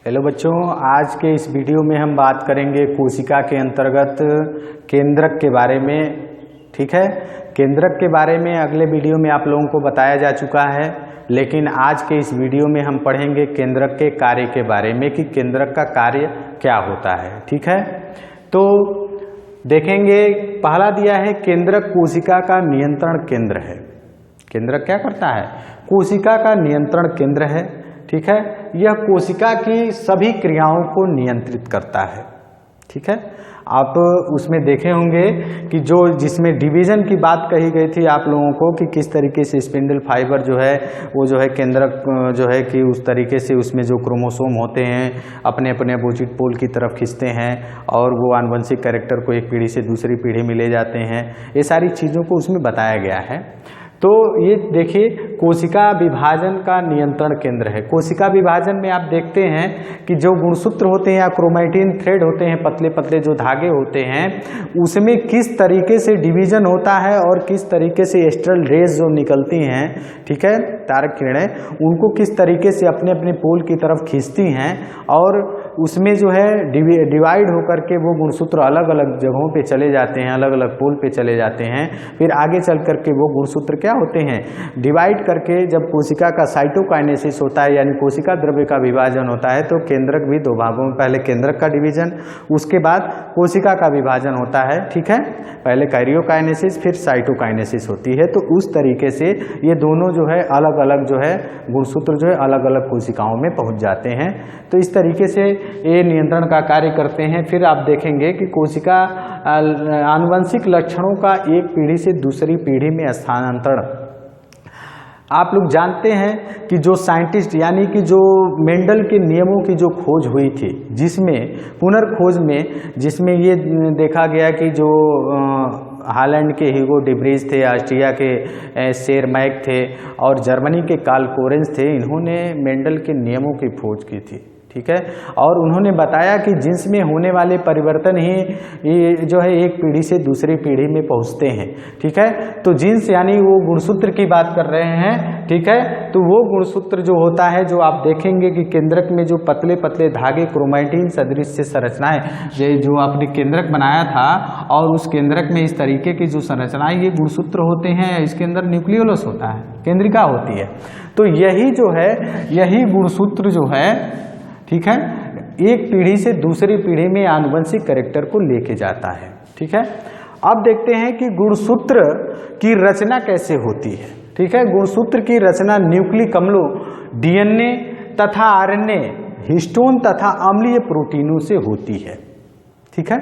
Hello बच्चों, आज के इस वीडियो में हम बात करेंगे कोशिका के अंतर्गत केंद्रक के बारे में। ठीक है, केंद्रक के बारे में अगले वीडियो में आप लोगों को बताया जा चुका है, लेकिन आज के इस वीडियो में हम पढ़ेंगे केंद्रक के कार्य के बारे में कि केंद्रक का कार्य क्या होता है। ठीक है, तो देखेंगे पहला दिया है केंद्रक कोशिका का नियंत्रण केंद्र है। केंद्रक क्या करता है? कोशिका का नियंत्रण केंद्र है। ठीक है, यह कोशिका की सभी क्रियाओं को नियंत्रित करता है। ठीक है, आप उसमें देखे होंगे कि जिसमें डिवीजन की बात कही गई थी आप लोगों को कि किस तरीके से स्पिंडल फाइबर जो है वो जो है केंद्रक जो है कि उस तरीके से उसमें जो क्रोमोसोम होते हैं अपने अपने अपोजिट पोल की तरफ खींचते हैं और वो आनुवंशिक कैरेक्टर को एक पीढ़ी से दूसरी पीढ़ी में ले जाते हैं। ये सारी चीज़ों को उसमें बताया गया है। तो ये देखिए कोशिका विभाजन का नियंत्रण केंद्र है। कोशिका विभाजन में आप देखते हैं कि जो गुणसूत्र होते हैं या क्रोमैटिन थ्रेड होते हैं, पतले पतले जो धागे होते हैं, उसमें किस तरीके से डिवीजन होता है और किस तरीके से एस्ट्रल रेज जो निकलती हैं, ठीक है, तारक किरणें, उनको किस तरीके से अपने अपने पोल की तरफ खींचती हैं और उसमें जो है डिवाइड होकर के वो गुणसूत्र अलग अलग जगहों पे चले जाते हैं, अलग अलग पोल पे चले जाते हैं। फिर आगे चल करके वो गुणसूत्र क्या होते हैं, डिवाइड करके जब कोशिका का साइटोकाइनेसिस होता है यानी कोशिका द्रव्य का विभाजन होता है तो केंद्रक भी दो भागों में, पहले केंद्रक का डिवीजन, उसके बाद कोशिका का विभाजन होता है। ठीक है, पहले कैरियोकाइनेसिस फिर साइटोकाइनेसिस होती है। तो उस तरीके से ये दोनों जो है अलग अलग जो है गुणसूत्र जो है अलग अलग कोशिकाओं में पहुंच जाते हैं। तो इस तरीके से ये नियंत्रण का कार्य करते हैं। फिर आप देखेंगे कि कोशिका आनुवंशिक लक्षणों का एक पीढ़ी से दूसरी पीढ़ी में स्थानांतरण। आप लोग जानते हैं कि जो साइंटिस्ट यानी कि जो मेंडल के नियमों की जो खोज हुई थी, जिसमें पुनर्खोज में जिसमें ये देखा गया कि जो हॉलैंड के ह्यूगो डी व्रीज थे, ऑस्ट्रिया के शेरमैक थे और जर्मनी के कार्ल कोरेंज थे, इन्होंने मेंडल के नियमों की खोज की थी। ठीक है, और उन्होंने बताया कि जिन्स में होने वाले परिवर्तन ही ये जो है एक पीढ़ी से दूसरी पीढ़ी में पहुंचते हैं। ठीक है, तो जिन्स यानी वो गुणसूत्र की बात कर रहे हैं। ठीक है, तो वो गुणसूत्र जो होता है, जो आप देखेंगे कि केंद्रक में जो पतले पतले धागे क्रोमैटिन सदृश से संरचनाएं जो आपने केंद्रक बनाया था और उस केंद्रक में इस तरीके की जो संरचनाएं ये गुणसूत्र होते हैं, इसके अंदर न्यूक्लियोलस होता है, केंद्रिका होती है। तो यही जो है यही गुणसूत्र जो है, ठीक है, एक पीढ़ी से दूसरी पीढ़ी में आनुवंशिक कैरेक्टर को लेके जाता है। ठीक है, अब देखते हैं कि गुणसूत्र की रचना कैसे होती है। ठीक है, गुणसूत्र की रचना न्यूक्लिक अम्लों डीएनए तथा आरएनए, हिस्टोन तथा अम्लीय प्रोटीनों से होती है। ठीक है,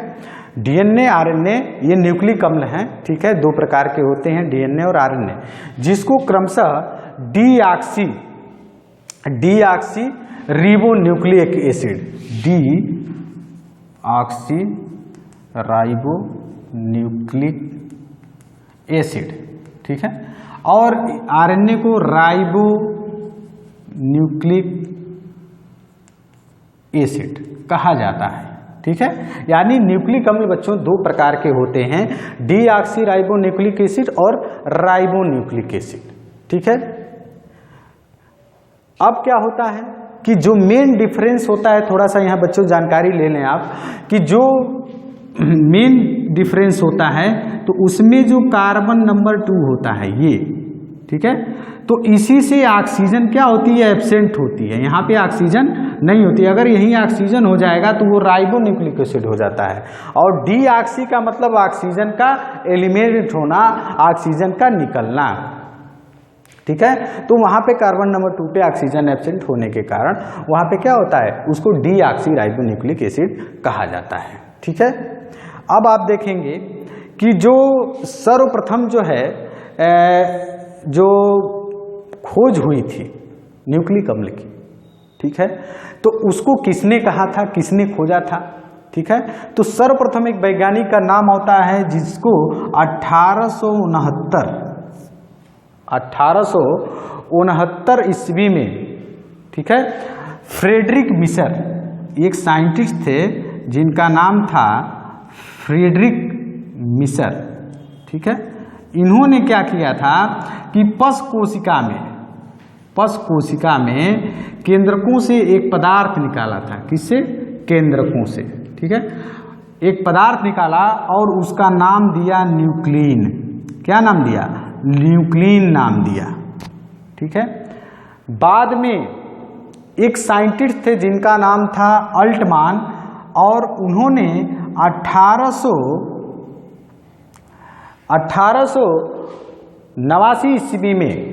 डीएनए आरएनए ये न्यूक्लिक अम्ल हैं। ठीक है, दो प्रकार के होते हैं डीएनए और आरएनए, जिसको क्रमशः deoxy ribonucleic acid, deoxy ribonucleic acid, ठीक है, और आरएनए को राइबोन्यूक्लिक एसिड कहा जाता है। ठीक है, यानी न्यूक्लिक अम्ल बच्चों दो प्रकार के होते हैं, डीऑक्सी राइबोन्यूक्लिक एसिड और राइबोन्यूक्लिक एसिड। ठीक है, अब क्या होता है कि जो मेन डिफरेंस होता है, थोड़ा सा यहाँ बच्चों जानकारी ले लें आप कि जो मेन डिफरेंस होता है तो उसमें जो कार्बन नंबर 2 होता है ये, ठीक है, तो इसी से ऑक्सीजन क्या होती है, एब्सेंट होती है। यहाँ पे ऑक्सीजन नहीं होती। अगर यही ऑक्सीजन हो जाएगा तो वो राइबोन्यूक्लिक एसिड हो जाता है। और डीऑक्सी का मतलब ऑक्सीजन का एलिमिनेट होना, ऑक्सीजन का निकलना। ठीक है, तो वहां पे कार्बन नंबर 2 पे ऑक्सीजन एब्सेंट होने के कारण वहां पे क्या होता है, उसको डीऑक्सी राइबोन्यूक्लिक एसिड कहा जाता है। ठीक है, अब आप देखेंगे कि जो सर्वप्रथम जो है जो खोज हुई थी न्यूक्लिक अम्ल की, ठीक है, तो उसको किसने कहा था, किसने खोजा था? ठीक है, तो सर्वप्रथम एक वैज्ञानिक का नाम होता है जिसको 1869 ईस्वी में, ठीक है, फ्रेडरिक मिशर, एक साइंटिस्ट थे जिनका नाम था फ्रेडरिक मिशर। ठीक है, इन्होंने क्या किया था कि पश कोशिका में केंद्रकों से एक पदार्थ निकाला था। किससे? केंद्रकों से। ठीक है, एक पदार्थ निकाला और उसका नाम दिया न्यूक्लिन। क्या नाम दिया? न्यूक्लिन नाम दिया। ठीक है, बाद में एक साइंटिस्ट थे जिनका नाम था अल्टमान, और उन्होंने 1889 ईस्वी में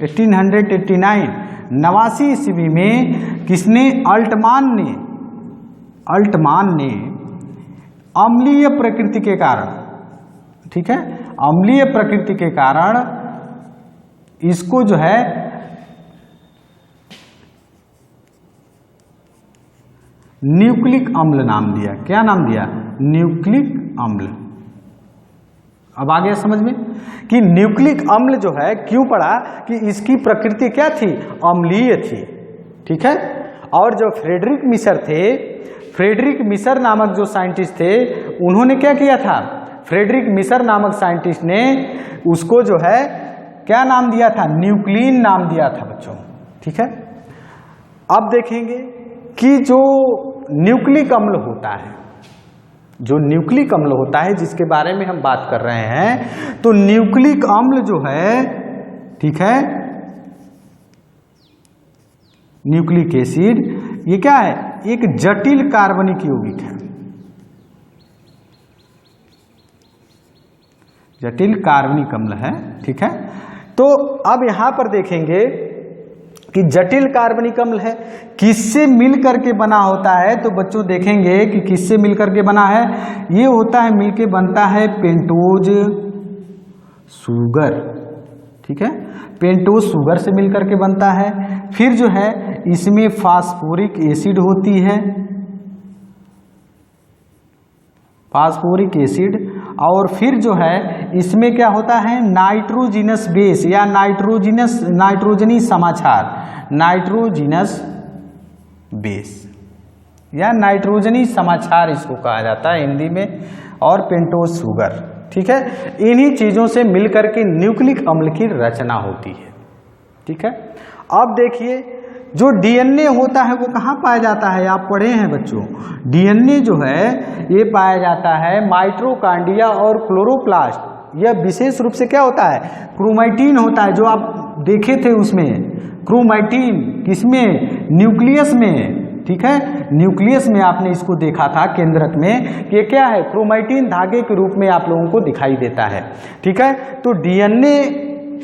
1889 ईस्वी में किसने? अल्टमान ने अम्लीय प्रकृति के कारण, ठीक है, अम्लीय प्रकृति के कारण इसको जो है न्यूक्लिक अम्ल नाम दिया। क्या नाम दिया? न्यूक्लिक अम्ल। अब आ गया समझ में कि न्यूक्लिक अम्ल जो है क्यों पड़ा? कि इसकी प्रकृति क्या थी? अम्लीय थी। ठीक है, और जो फ्रेडरिक मिसर नामक जो साइंटिस्ट थे, उन्होंने क्या किया था? फ्रेडरिक मिसर नामक साइंटिस्ट ने उसको जो है क्या नाम दिया था? न्यूक्लिन नाम दिया था बच्चों। ठीक है, अब देखेंगे कि जो न्यूक्लिक अम्ल होता है, जो न्यूक्लिक अम्ल होता है जिसके बारे में हम बात कर रहे हैं, तो न्यूक्लिक अम्ल जो है, ठीक है, न्यूक्लिक एसिड, ये क्या है? एक जटिल कार्बनिक यौगिक है। जटिल कार्बनिक अम्ल है। ठीक है, तो अब यहां पर देखेंगे कि जटिल कार्बनिक अम्ल है, किससे मिलकर के बना होता है? तो बच्चों देखेंगे कि किससे मिलकर के बना है। ये होता है, मिलके बनता है पेंटोज शुगर। ठीक है, पेंटोज शुगर से मिलकर के बनता है। फिर जो है इसमें फास्फोरिक एसिड होती है, फास्फोरिक एसिड, और फिर जो है इसमें क्या होता है? नाइट्रोजिनस बेस या नाइट्रोजनी समाचार, नाइट्रोजिनस बेस या नाइट्रोजनी समाचार इसको कहा जाता है हिंदी में, और पेंटोज शुगर। ठीक है, इन्हीं चीजों से मिलकर के न्यूक्लिक अम्ल की रचना होती है। ठीक है, अब देखिए जो डीएनए होता है वो कहाँ पाया जाता है? आप पढ़े हैं बच्चों, डीएनए जो है ये पाया जाता है माइटोकॉन्ड्रिया और क्लोरोप्लास्ट। यह विशेष रूप से क्या होता है? क्रोमैटिन होता है, जो आप देखे थे उसमें क्रोमैटिन, किसमें? न्यूक्लियस में। ठीक है, न्यूक्लियस में आपने इसको देखा था केंद्रक में कि क्या है? क्रोमैटिन धागे के रूप में आप लोगों को दिखाई देता है। ठीक है, तो डीएनए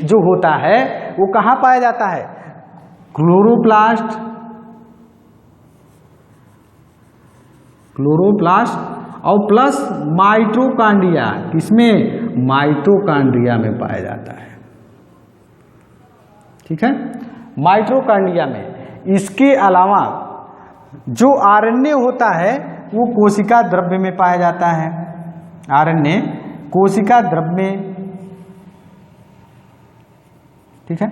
जो होता है वो कहाँ पाया जाता है? क्लोरोप्लास्ट और प्लस माइटोकॉन्ड्रिया, किसमें? माइटोकॉन्ड्रिया में पाया जाता है। ठीक है, माइटोकॉन्ड्रिया में। इसके अलावा जो आरएनए होता है वो कोशिका द्रव्य में पाया जाता है। आरएनए कोशिका द्रव्य में, ठीक है,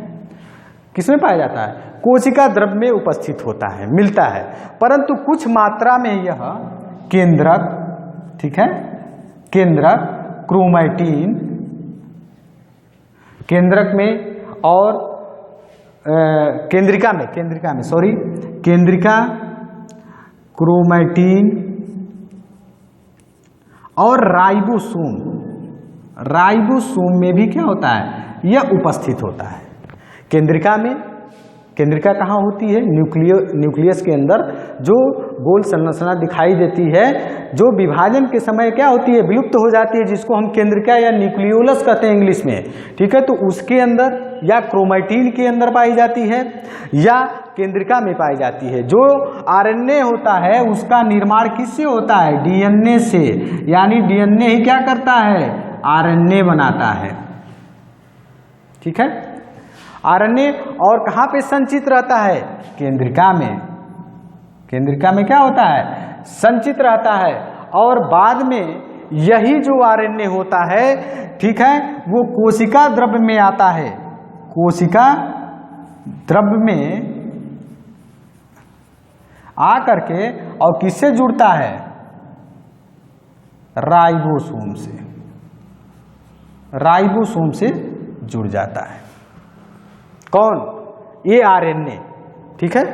किसमें पाया जाता है? कोशिका द्रव्य में उपस्थित होता है, मिलता है, परंतु कुछ मात्रा में यह केंद्रक, ठीक है, केंद्रक, क्रोमैटिन, केंद्रक में और केंद्रिका में केंद्रिका, क्रोमैटिन और राइबोसोम में भी क्या होता है? यह उपस्थित होता है। केंद्रिका कहाँ होती है? न्यूक्लियस के अंदर जो गोल संरचना दिखाई देती है, जो विभाजन के समय क्या होती है? विलुप्त हो जाती है, जिसको हम केंद्रिका या न्यूक्लियोलस कहते हैं इंग्लिश में। ठीक है, तो उसके अंदर या क्रोमैटिन के अंदर पाई जाती है या केंद्रिका में पाई जाती है। जो आरएनए होता है उसका निर्माण किससे होता है? डीएनए से, यानी डीएनए ही क्या करता है? आरएनए बनाता है। ठीक है, आरएनए और कहाँ पे संचित रहता है? केंद्रिका में। केंद्रिका में क्या होता है? संचित रहता है, और बाद में यही जो आरएनए होता है, ठीक है, वो कोशिका द्रव्य में आता है। कोशिका द्रव्य में आ करके और किससे जुड़ता है? राइबोसोम से जुड़ जाता है। कौन? ये आरएनए। ठीक है,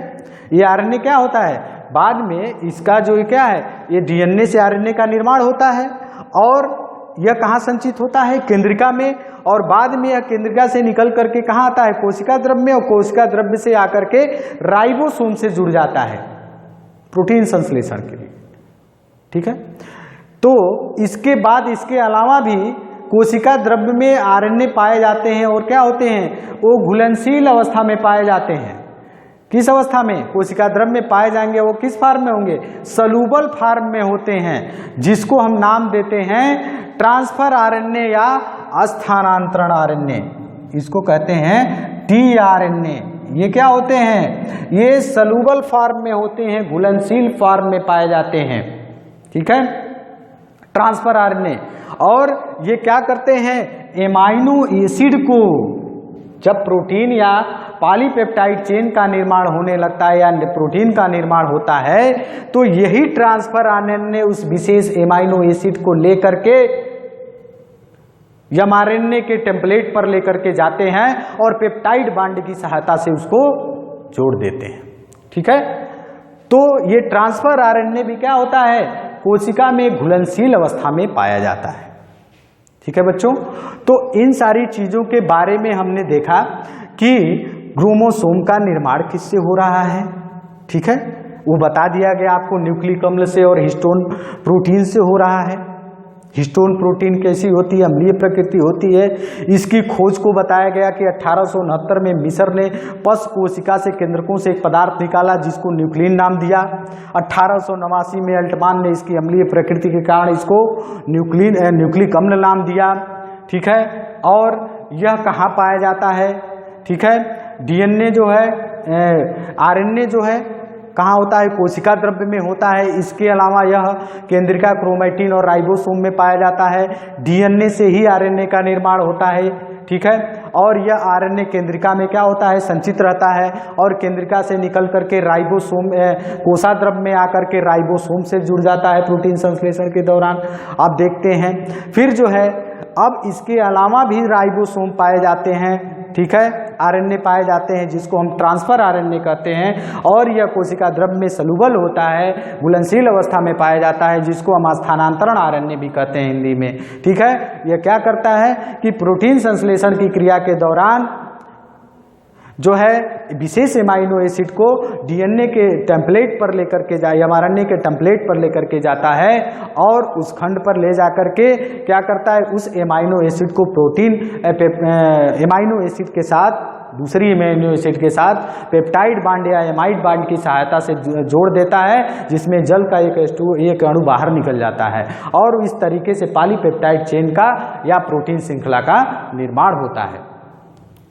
ये आरएनए क्या होता है, बाद में इसका जो क्या है, ये डीएनए से आरएनए का निर्माण होता है और यह कहाँ संचित होता है, केंद्रिका में, और बाद में यह केंद्रिका से निकल करके कहाँ आता है, कोशिका द्रव्य में, और कोशिका द्रव्य से आकर के राइबोसोम से जुड़ जाता है प्रोटीन संश्लेषण के लिए। ठीक है, तो इसके बाद इसके अलावा भी कोशिका द्रव्य में आरएनए पाए जाते हैं और क्या होते हैं, वो घुलनशील अवस्था में पाए जाते हैं। किस अवस्था में, कोशिका द्रव्य में पाए जाएंगे, वो किस फॉर्म में होंगे, सलूबल फॉर्म में होते हैं, जिसको हम नाम देते हैं ट्रांसफर आरएनए या स्थानांतरण आरएनए, इसको कहते हैं टीआरएनए। ये क्या होते हैं, ये सलूबल फॉर्म में होते हैं, घुलनशील फॉर्म में पाए जाते हैं। ठीक है, ट्रांसफर आरएनए, और ये क्या करते हैं, एमाइनो एसिड को, जब प्रोटीन या पॉलीपेप्टाइड चेन का निर्माण होने लगता है या प्रोटीन का निर्माण होता है, तो यही ट्रांसफर आरएनए उस विशेष एमाइनो एसिड को लेकर के एमआरएनए के टेम्पलेट पर लेकर के जाते हैं और पेप्टाइड बांड की सहायता से उसको जोड़ देते हैं। ठीक है, तो ये ट्रांसफर आरएनए भी क्या होता है, कोशिका में घुलनशील अवस्था में पाया जाता है। ठीक है बच्चों, तो इन सारी चीजों के बारे में हमने देखा कि क्रोमोसोम का निर्माण किससे हो रहा है। ठीक है, वो बता दिया गया आपको, न्यूक्लिक अम्ल से और हिस्टोन प्रोटीन से हो रहा है। हिस्टोन प्रोटीन कैसी होती है, अम्लीय प्रकृति होती है। इसकी खोज को बताया गया कि 1869 में मिस्र ने पश कोशिका से केंद्रकों से एक पदार्थ निकाला जिसको न्यूक्लिन नाम दिया। 1889 में अल्टमान ने इसकी अम्लीय प्रकृति के कारण इसको न्यूक्लिक अम्ल नाम दिया। ठीक है, और यह कहाँ पाया जाता है, ठीक है, डीएनए जो है, आरएनए जो है कहाँ होता है, कोशिका द्रव्य में होता है। इसके अलावा यह केंद्रिका, क्रोमैटिन और राइबोसोम में पाया जाता है। डीएनए से ही आरएनए का निर्माण होता है। ठीक है, और यह आरएनए केंद्रिका में क्या होता है, संचित रहता है, और केंद्रिका से निकल करके राइबोसोम, कोशिका द्रव्य में आकर के राइबोसोम से जुड़ जाता है प्रोटीन संश्लेषण के दौरान। आप देखते हैं फिर जो है, अब इसके अलावा भी राइबोसोम पाए जाते हैं। ठीक है, आरएनए पाए जाते हैं जिसको हम ट्रांसफर आरएनए कहते हैं, और यह कोशिका द्रव्य में सलूबल होता है, घुलनशील अवस्था में पाया जाता है, जिसको हम स्थानांतरण आरएनए भी कहते हैं हिंदी में। ठीक है, यह क्या करता है कि प्रोटीन संश्लेषण की क्रिया के दौरान जो है विशेष एमाइनो एसिड को डीएनए के टेम्पलेट पर लेकर के एमआरएनए के टेम्पलेट पर लेकर के जाता है, और उस खंड पर ले जाकर के क्या करता है, उस एमाइनो एसिड को प्रोटीन एमाइनो एसिड के साथ, दूसरी एमाइनो एसिड के साथ पेप्टाइड बांड या एमाइड बांड की सहायता से जोड़ देता है, जिसमें जल का एक अणु बाहर निकल जाता है, और इस तरीके से पॉलीपेप्टाइड चेन का या प्रोटीन श्रृंखला का निर्माण होता है।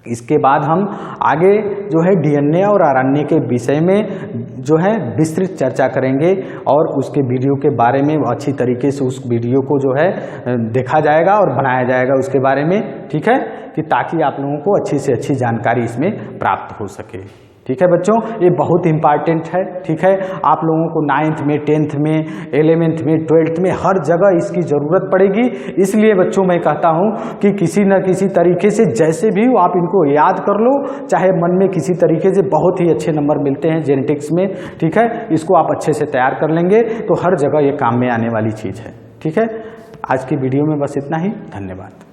इसके बाद हम आगे जो है डीएनए और आरएनए के विषय में जो है विस्तृत चर्चा करेंगे, और उसके वीडियो के बारे में अच्छी तरीके से उस वीडियो को जो है देखा जाएगा और बनाया जाएगा उसके बारे में। ठीक है, कि ताकि आप लोगों को अच्छी से अच्छी जानकारी इसमें प्राप्त हो सके। ठीक है बच्चों, ये बहुत इंपॉर्टेंट है। ठीक है, आप लोगों को 9th में, 10th में, 11th में, 12th में हर जगह इसकी ज़रूरत पड़ेगी। इसलिए बच्चों मैं कहता हूँ कि किसी न किसी तरीके से जैसे भी हो आप इनको याद कर लो, चाहे मन में किसी तरीके से। बहुत ही अच्छे नंबर मिलते हैं जेनेटिक्स में। ठीक है, इसको आप अच्छे से तैयार कर लेंगे तो हर जगह ये काम में आने वाली चीज़ है। ठीक है, आज की वीडियो में बस इतना ही। धन्यवाद।